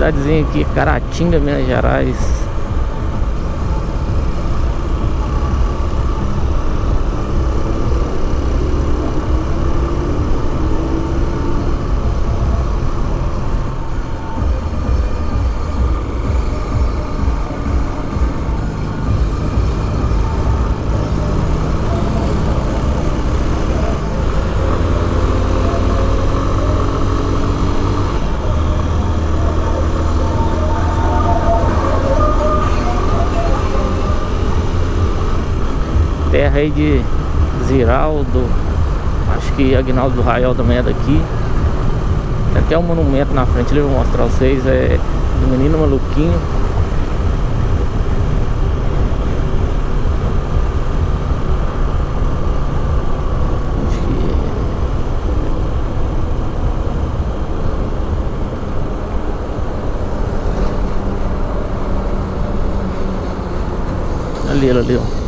cidadezinha aqui, Caratinga, Minas Gerais. Terra aí de Ziraldo, acho que Aguinaldo do Raiol também é daqui. Tem até um monumento na frente ali, eu vou mostrar pra vocês, é do Menino Maluquinho. Ali, ó.